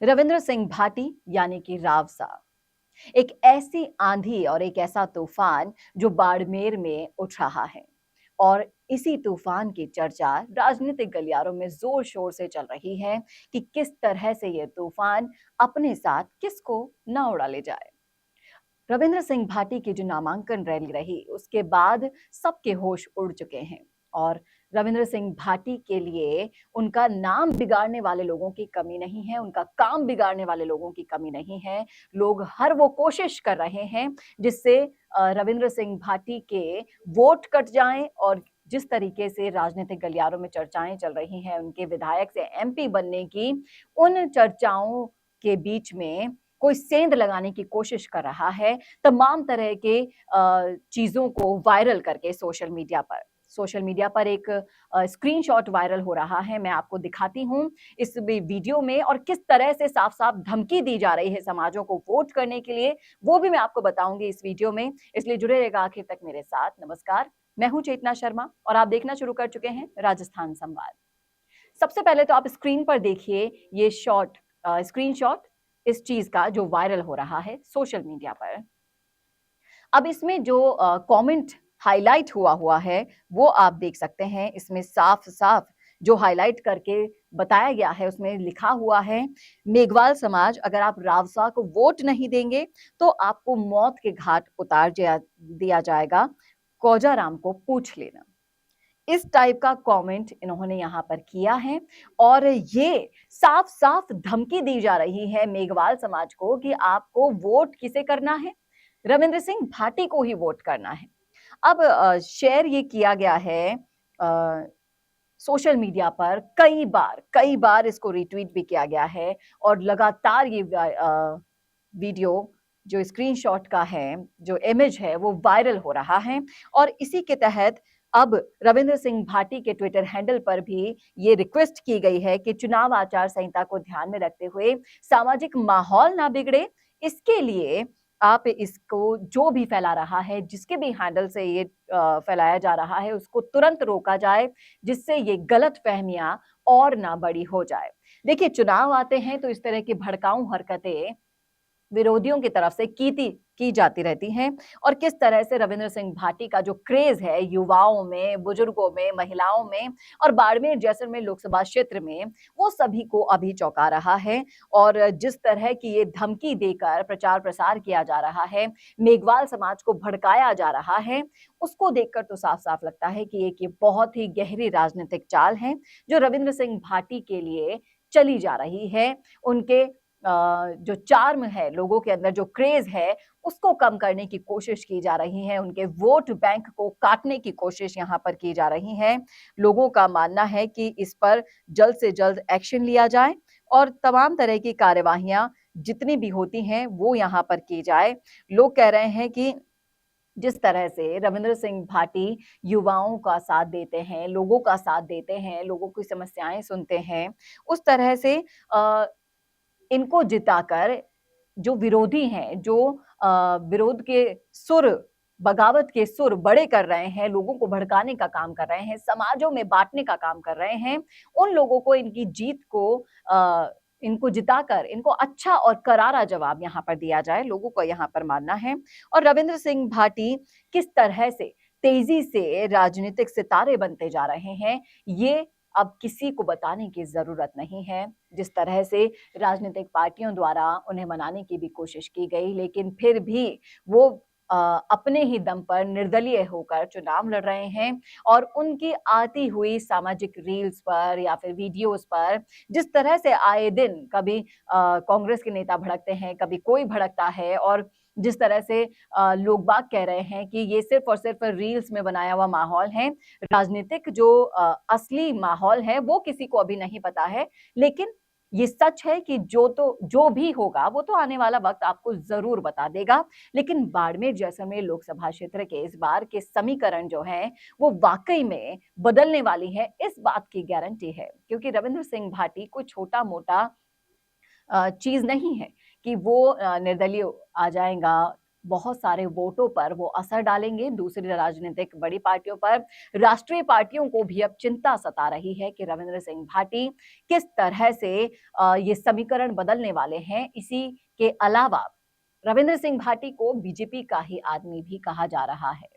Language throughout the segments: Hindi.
रविंद्र सिंह भाटी यानी कि रावसा एक ऐसी आंधी और एक ऐसा तूफान जो बाड़मेर में उठ रहा है। और इसी तूफान की चर्चा राजनीतिक गलियारों में जोर शोर से चल रही है कि किस तरह से ये तूफान अपने साथ किसको न उड़ा ले जाए। रविंद्र सिंह भाटी की जो नामांकन रैली रही उसके बाद सबके होश उड़ चुके हैं। और रविंद्र सिंह भाटी के लिए उनका नाम बिगाड़ने वाले लोगों की कमी नहीं है, उनका काम बिगाड़ने वाले लोगों की कमी नहीं है। लोग हर वो कोशिश कर रहे हैं जिससे रविंद्र सिंह भाटी के वोट कट जाएं। और जिस तरीके से राजनीतिक गलियारों में चर्चाएं चल रही हैं उनके विधायक से एमपी बनने की, उन चर्चाओं के बीच में कोई सेंध लगाने की कोशिश कर रहा है तमाम तरह के चीजों को वायरल करके। सोशल मीडिया पर एक स्क्रीनशॉट वायरल हो रहा है, मैं आपको दिखाती हूं इस वीडियो में। और किस तरह से साफ साफ धमकी दी जा रही है समाजों को वोट करने के लिए, वो भी मैं आपको बताऊंगी इस वीडियो में, इसलिए जुड़े रहेगा आखिर तक मेरे साथ। नमस्कार, मैं हूं चेतना शर्मा और आप देखना शुरू कर चुके हैं राजस्थान संवाद। सबसे पहले तो आप स्क्रीन पर देखिए ये स्क्रीनशॉट इस चीज का जो वायरल हो रहा है सोशल मीडिया पर। अब इसमें जो कमेंट हाईलाइट हुआ है वो आप देख सकते हैं। इसमें साफ साफ जो हाईलाइट करके बताया गया है उसमें लिखा हुआ है, मेघवाल समाज अगर आप रावसा को वोट नहीं देंगे तो आपको मौत के घाट उतार दिया जाएगा, कौजाराम को पूछ लेना। इस टाइप का कमेंट इन्होंने यहाँ पर किया है। और ये साफ साफ धमकी दी जा रही है मेघवाल समाज को कि आपको वोट किसे करना है, रविंद्र सिंह भाटी को ही वोट करना है। अब शेयर ये किया गया है सोशल मीडिया पर, कई बार इसको रिट्वीट भी किया गया है। और लगातार ये वीडियो जो स्क्रीनशॉट का है, जो इमेज है वो वायरल हो रहा है। और इसी के तहत अब रविंद्र सिंह भाटी के ट्विटर हैंडल पर भी ये रिक्वेस्ट की गई है कि चुनाव आचार संहिता को ध्यान में रखते हुए सामाजिक माहौल ना बिगड़े, इसके लिए आप इसको जो भी फैला रहा है, जिसके भी हैंडल से ये फैलाया जा रहा है, उसको तुरंत रोका जाए जिससे ये गलत फहमियां और ना बड़ी हो जाए। देखिए, चुनाव आते हैं तो इस तरह की भड़काऊ हरकतें विरोधियों की तरफ से की जाती रहती हैं। और किस तरह से रविंद्र सिंह भाटी का जो क्रेज है युवाओं में, बुजुर्गों में, महिलाओं में और बाड़मेर जैसलमेर लोकसभा क्षेत्र में, वो सभी को अभी चौंका रहा है। और जिस तरह की ये धमकी देकर प्रचार प्रसार किया जा रहा है, मेघवाल समाज को भड़काया जा रहा है, उसको देखकर तो साफ साफ लगता है कि ये बहुत ही गहरी राजनीतिक चाल है जो रविंद्र सिंह भाटी के लिए चली जा रही है। उनके जो चार्म है, लोगों के अंदर जो क्रेज है, उसको कम करने की कोशिश की जा रही है, उनके वोट बैंक को काटने की कोशिश यहाँ पर की जा रही है। लोगों का मानना है कि इस पर जल्द से जल्द एक्शन लिया जाए और तमाम तरह की कार्यवाहियां जितनी भी होती हैं वो यहाँ पर की जाए। लोग कह रहे हैं कि जिस तरह से रविंद्र सिंह भाटी युवाओं का साथ देते हैं, लोगों का साथ देते हैं, लोगों की समस्याएं सुनते हैं, उस तरह से इनको जिताकर जो विरोधी हैं, जो विरोध के सुर, बगावत के सुर बड़े कर रहे हैं, लोगों को भड़काने का काम कर रहे हैं, समाजों में बांटने का काम कर रहे हैं, उन लोगों को इनकी जीत को इनको जिताकर इनको अच्छा और करारा जवाब यहाँ पर दिया जाए, लोगों को यहाँ पर मानना है। और रविंद्र सिंह भाटी किस तरह से तेजी से राजनीतिक सितारे बनते जा रहे हैं, ये अब किसी को बताने की जरूरत नहीं है। जिस तरह से राजनीतिक पार्टियों द्वारा उन्हें मनाने की भी कोशिश की गई, लेकिन फिर भी वो अपने ही दम पर निर्दलीय होकर चुनाव लड़ रहे हैं। और उनकी आती हुई सामाजिक रील्स पर या फिर वीडियोस पर जिस तरह से आए दिन कभी कांग्रेस के नेता भड़कते हैं, कभी कोई भड़कता है, और जिस तरह से लोग बाग कह रहे हैं कि ये सिर्फ और सिर्फ रील्स में बनाया हुआ माहौल है, राजनीतिक जो असली माहौल है वो किसी को अभी नहीं पता है। लेकिन ये सच है कि जो भी होगा वो तो आने वाला वक्त आपको जरूर बता देगा। लेकिन बाड़मेर जैसलमेर लोकसभा क्षेत्र के इस बार के समीकरण जो हैं वो वाकई में बदलने वाली है, इस बात की गारंटी है। क्योंकि रविंद्र सिंह भाटी कोई छोटा मोटा चीज नहीं है कि वो निर्दलीय आ जाएगा, बहुत सारे वोटों पर वो असर डालेंगे, दूसरी राजनीतिक बड़ी पार्टियों पर। राष्ट्रीय पार्टियों को भी अब चिंता सता रही है कि रविंद्र सिंह भाटी किस तरह से ये समीकरण बदलने वाले हैं। इसी के अलावा रविंद्र सिंह भाटी को बीजेपी का ही आदमी भी कहा जा रहा है।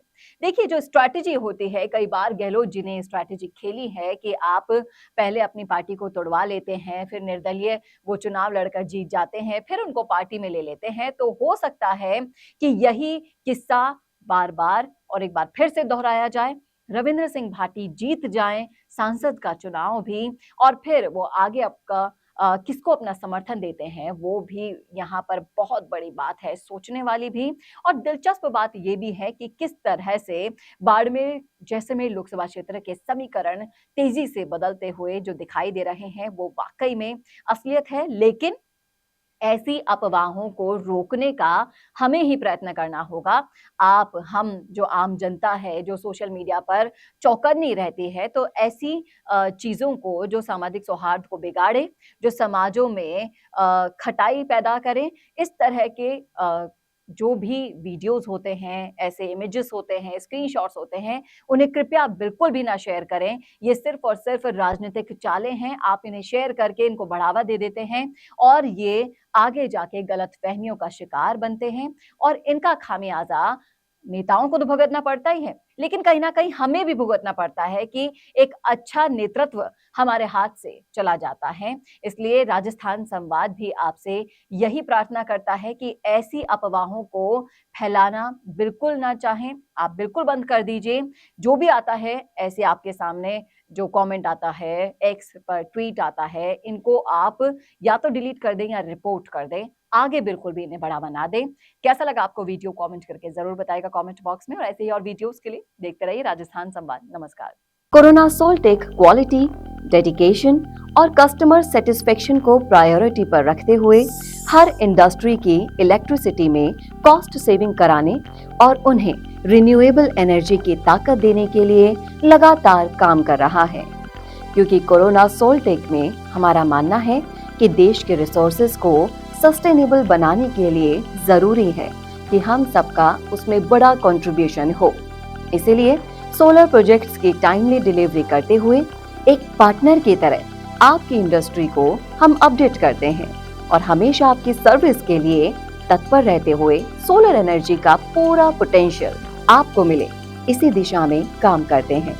देखिए, जो स्ट्रैटेजी होती है, कई बार गहलोत जी ने स्ट्रैटेजी खेली है कि आप पहले अपनी पार्टी को तोड़वा लेते हैं, फिर निर्दलीय वो चुनाव लड़कर जीत जाते हैं, फिर उनको पार्टी में ले लेते हैं। तो हो सकता है कि यही किस्सा बार-बार और एक बार फिर से दोहराया जाए। रविंद्र सिंह भाटी जीत जाएं सांसद का चुनाव भी, और फिर वो आगे आपका किसको अपना समर्थन देते हैं, वो भी यहाँ पर बहुत बड़ी बात है, सोचने वाली भी। और दिलचस्प बात ये भी है कि किस तरह से बाड़मेर जैसलमेर लोकसभा क्षेत्र के समीकरण तेजी से बदलते हुए जो दिखाई दे रहे हैं, वो वाकई में असलियत है। लेकिन ऐसी अफवाहों को रोकने का हमें ही प्रयत्न करना होगा। हम जो आम जनता है, जो सोशल मीडिया पर चौकन्नी रहती है, तो ऐसी चीज़ों को जो सामाजिक सौहार्द को बिगाड़े, जो समाजों में खटाई पैदा करे, इस तरह के जो भी वीडियोज़ होते हैं, ऐसे इमेजेस होते हैं, स्क्रीनशॉट्स होते हैं, उन्हें कृपया बिल्कुल भी ना शेयर करें। ये सिर्फ़ और सिर्फ़ राजनीतिक चालें हैं। आप इन्हें शेयर करके इनको बढ़ावा दे देते हैं और ये आगे जाके गलतफ़हमियों का शिकार बनते हैं, और इनका खामियाज़ा नेताओं को तो भुगतना पड़ता ही है, लेकिन कहीं न कहीं हमें भी भुगतना पड़ता है कि एक अच्छा नेतृत्व हमारे हाथ से चला जाता है। इसलिए राजस्थान संवाद भी आपसे यही प्रार्थना करता है कि ऐसी अफवाहों को फैलाना बिल्कुल ना चाहें, आप बिल्कुल बंद कर दीजिए। जो भी आता है ऐसे आपके सामने, जो कमेंट आता है, एक्स पर ट्वीट आता है, इनको आप या तो डिलीट कर दें या रिपोर्ट कर दें। आगे बिल्कुल भी इन्हें बढ़ावा ना दें। कैसा लगा आपको वीडियो, कमेंट करके ज़रूर बताइएगा कमेंट बॉक्स में, और ऐसे ही और वीडियोस के लिए देखते रहिए राजस्थान संवाद। नमस्कार। कोरोना सोल्टेक क्वालिटी, डेडिकेशन और कस्टमर सेटिस्फेक्शन को प्रायोरिटी पर रखते हुए हर इंडस्ट्री की इलेक्ट्रिसिटी में कॉस्ट सेविंग कराने और उन्हें रिन्यूएबल एनर्जी की ताकत देने के लिए लगातार काम कर रहा है। क्योंकि कोरोना सोल्टेक में हमारा मानना है कि देश के रिसोर्सेज को सस्टेनेबल बनाने के लिए जरूरी है कि हम सबका उसमें बड़ा कंट्रीब्यूशन हो। इसीलिए सोलर प्रोजेक्ट्स की टाइमली डिलीवरी करते हुए एक पार्टनर की तरह आपकी इंडस्ट्री को हम अपडेट करते हैं और हमेशा आपकी सर्विस के लिए तत्पर रहते हुए सोलर एनर्जी का पूरा पोटेंशियल आपको मिले, इसी दिशा में काम करते हैं।